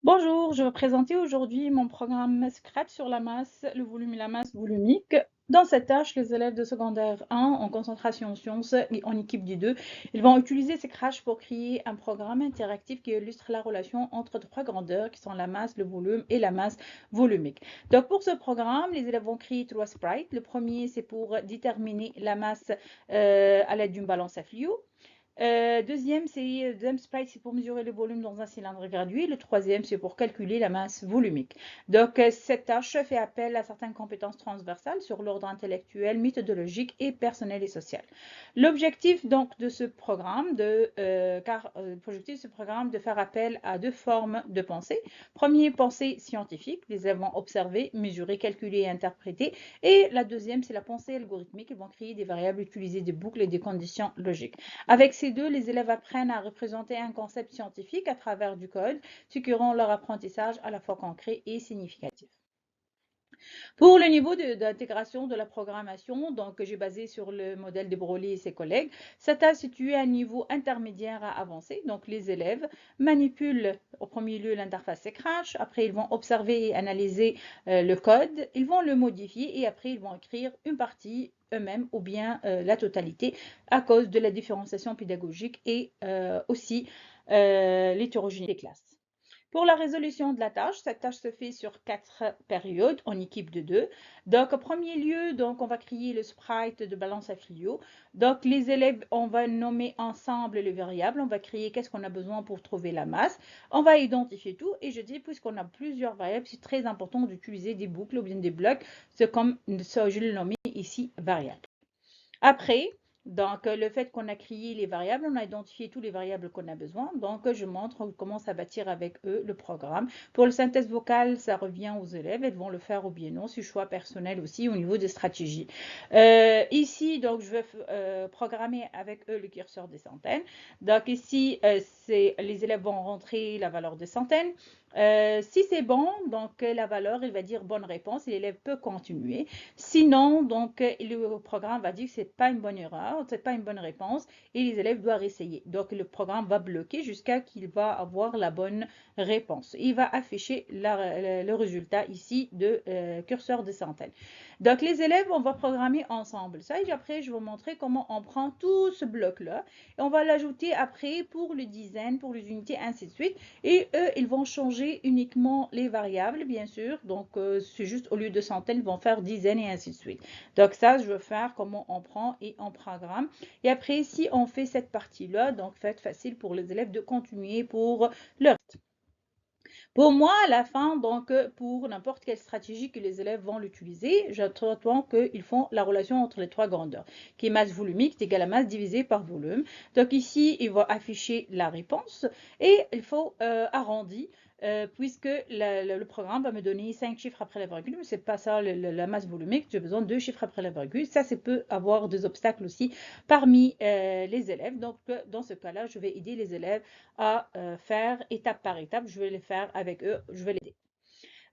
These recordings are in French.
Bonjour, je vais présenter aujourd'hui mon programme Scratch sur la masse, le volume et la masse volumique. Dans cette tâche, les élèves de secondaire 1 en concentration en sciences et en équipe des deux, ils vont utiliser Scratch pour créer un programme interactif qui illustre la relation entre trois grandeurs qui sont la masse, le volume et la masse volumique. Donc pour ce programme, les élèves vont créer trois sprites. Le premier, c'est pour déterminer la masse à l'aide d'une balance à fluo. Deuxième sprite, c'est pour mesurer le volume dans un cylindre gradué. Le troisième, c'est pour calculer la masse volumique. Donc, cette tâche fait appel à certaines compétences transversales sur l'ordre intellectuel, méthodologique et personnel et social. L'objectif donc de ce programme, l'objectif de ce programme de faire appel à deux formes de pensée. Premier, pensée scientifique, les élèves vont observer, mesurer, calculer et interpréter. Et la deuxième, c'est la pensée algorithmique, ils vont créer des variables, utiliser des boucles et des conditions logiques. Avec ces deux, les élèves apprennent à représenter un concept scientifique à travers du code, ce qui rend leur apprentissage à la fois concret et significatif. Pour le niveau d'intégration de la programmation, donc j'ai basé sur le modèle de Broly et ses collègues, ça a situé à un niveau intermédiaire à avancé. Donc les élèves manipulent au premier lieu l'interface Scratch, après ils vont observer et analyser le code, ils vont le modifier et après ils vont écrire une partie eux-mêmes ou bien la totalité à cause de la différenciation pédagogique et aussi l'hétérogénéité des classes. Pour la résolution de la tâche, cette tâche se fait sur 4 périodes en équipe de 2. Donc, au premier lieu, donc, on va créer le sprite de balance à filio. Donc, les élèves, on va nommer ensemble les variables. On va créer qu'est-ce qu'on a besoin pour trouver la masse. On va identifier tout. Et je dis, puisqu'on a plusieurs variables, c'est très important d'utiliser des boucles ou bien des blocs. C'est comme ça, je le nomme ici variable. Après, donc, le fait qu'on a créé les variables, on a identifié tous les variables qu'on a besoin. Donc, je montre, on commence à bâtir avec eux le programme. Pour le synthèse vocale, ça revient aux élèves. Elles vont le faire ou bien non. C'est choix personnel aussi au niveau des stratégies. Ici, donc, je vais programmer avec eux le curseur des centaines. Donc, ici, les élèves vont rentrer la valeur des centaines. Si c'est bon, donc la valeur, il va dire bonne réponse et l'élève peut continuer. Sinon, donc, le programme va dire que ce n'est pas une bonne erreur, ce n'est pas une bonne réponse et les élèves doivent essayer. Donc, le programme va bloquer jusqu'à qu'il va avoir la bonne réponse. Il va afficher le résultat ici de curseur de centaines. Donc, les élèves, on va programmer ensemble ça et après, je vais vous montrer comment on prend tout ce bloc-là et on va l'ajouter après pour le dizaines, pour les unités, ainsi de suite. Et eux, ils vont changer uniquement les variables, bien sûr. Donc, c'est juste au lieu de centaines, ils vont faire dizaines et ainsi de suite. Donc, ça, je veux faire comment on prend et on programme. Et après, si on fait cette partie-là, donc faites facile pour les élèves de continuer pour le reste. Pour moi, à la fin, donc, pour n'importe quelle stratégie que les élèves vont l'utiliser, j'attends qu'ils font la relation entre les trois grandeurs, qui est masse volumique est égal à masse divisée par volume. Donc ici, il va afficher la réponse et il faut arrondir. Puisque le programme va me donner 5 chiffres après la virgule, mais ce n'est pas ça la masse volumique, j'ai besoin de 2 chiffres après la virgule. Ça peut avoir des obstacles aussi parmi les élèves. Donc, dans ce cas-là, je vais aider les élèves à faire étape par étape. Je vais les faire avec eux, je vais l'aider.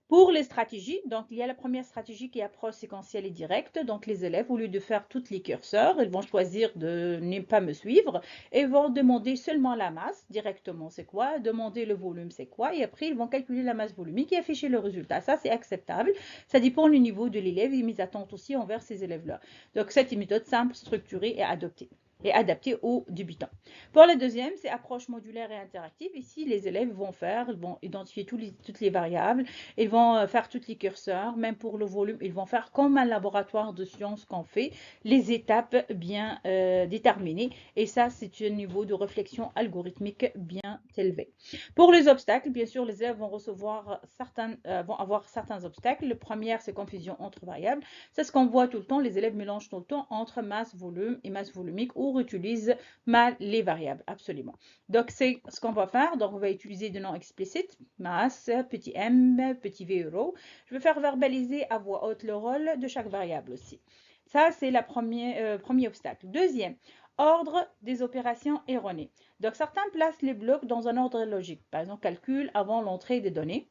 Pour les stratégies, donc il y a la première stratégie qui est approche séquentielle et directe. Donc les élèves, au lieu de faire toutes les curseurs, ils vont choisir de ne pas me suivre et vont demander seulement la masse directement, c'est quoi, demander le volume, c'est quoi, et après ils vont calculer la masse volumique et afficher le résultat. Ça, c'est acceptable. Ça dépend du niveau de l'élève et mes attentes aussi envers ces élèves-là. Donc cette méthode simple, structurée et adoptée et adapté aux débutants. Pour la deuxième, c'est approche modulaire et interactive. Ici, les élèves ils vont identifier toutes les variables, ils vont faire tous les curseurs, même pour le volume, ils vont faire comme un laboratoire de sciences qu'on fait, les étapes bien déterminées. Et ça, c'est un niveau de réflexion algorithmique bien élevé. Pour les obstacles, bien sûr, les élèves vont avoir certains obstacles. Le premier, c'est confusion entre variables. C'est ce qu'on voit tout le temps. Les élèves mélangent tout le temps entre masse, volume et masse volumique ou utilisent mal les variables, absolument. Donc, c'est ce qu'on va faire. Donc, on va utiliser des noms explicites, masse, petit m, petit v euro. Je vais faire verbaliser à voix haute le rôle de chaque variable aussi. Ça, c'est le premier obstacle. Deuxième, ordre des opérations erronées. Donc, certains placent les blocs dans un ordre logique. Par exemple, calcul avant l'entrée des données.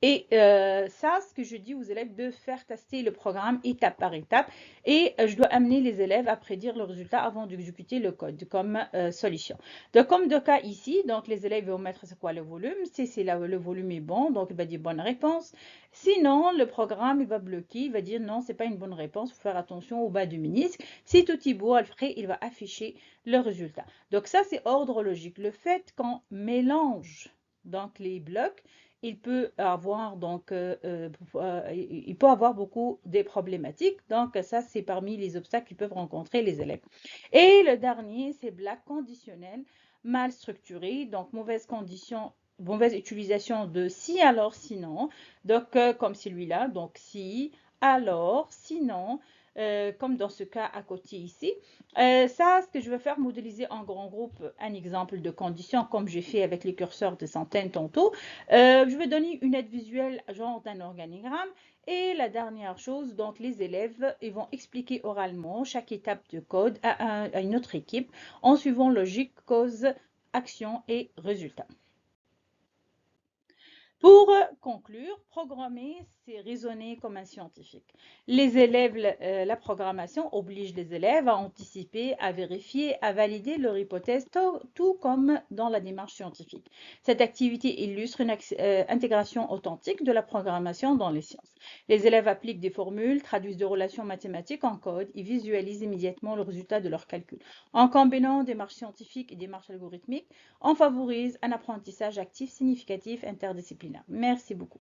Et ça, ce que je dis aux élèves, de faire tester le programme étape par étape. Et je dois amener les élèves à prédire le résultat avant d'exécuter le code comme solution. Donc, comme de cas ici, donc les élèves vont mettre c'est quoi le volume. Si le volume est bon, donc il va dire bonne réponse. Sinon, le programme il va bloquer, il va dire non, c'est pas une bonne réponse, il faut faire attention au bas du ménisque. Si tout est beau, après, il va afficher le résultat. Donc ça, c'est ordre logique. Le fait qu'on mélange donc les blocs, il peut avoir il peut avoir beaucoup de problématiques. Donc ça, c'est parmi les obstacles que peuvent rencontrer les élèves. Et le dernier, c'est blague conditionnel mal structuré, donc mauvaise utilisation de si, alors, sinon. Donc comme celui-là, donc si, alors, sinon. Comme dans ce cas à côté ici. Ça, ce que je vais faire, modéliser en grand groupe un exemple de condition, comme j'ai fait avec les curseurs de centaines tantôt. Je vais donner une aide visuelle, genre d'un organigramme. Et la dernière chose, donc les élèves, ils vont expliquer oralement chaque étape de code à une autre équipe en suivant logique, cause, action et résultat. Pour conclure, programmer, c'est raisonner comme un scientifique. Les élèves, la programmation oblige les élèves à anticiper, à vérifier, à valider leur hypothèse, tout comme dans la démarche scientifique. Cette activité illustre une intégration authentique de la programmation dans les sciences. Les élèves appliquent des formules, traduisent des relations mathématiques en code et visualisent immédiatement le résultat de leurs calculs. En combinant démarche scientifique et démarche algorithmique, on favorise un apprentissage actif, significatif, interdisciplinaire. Merci beaucoup.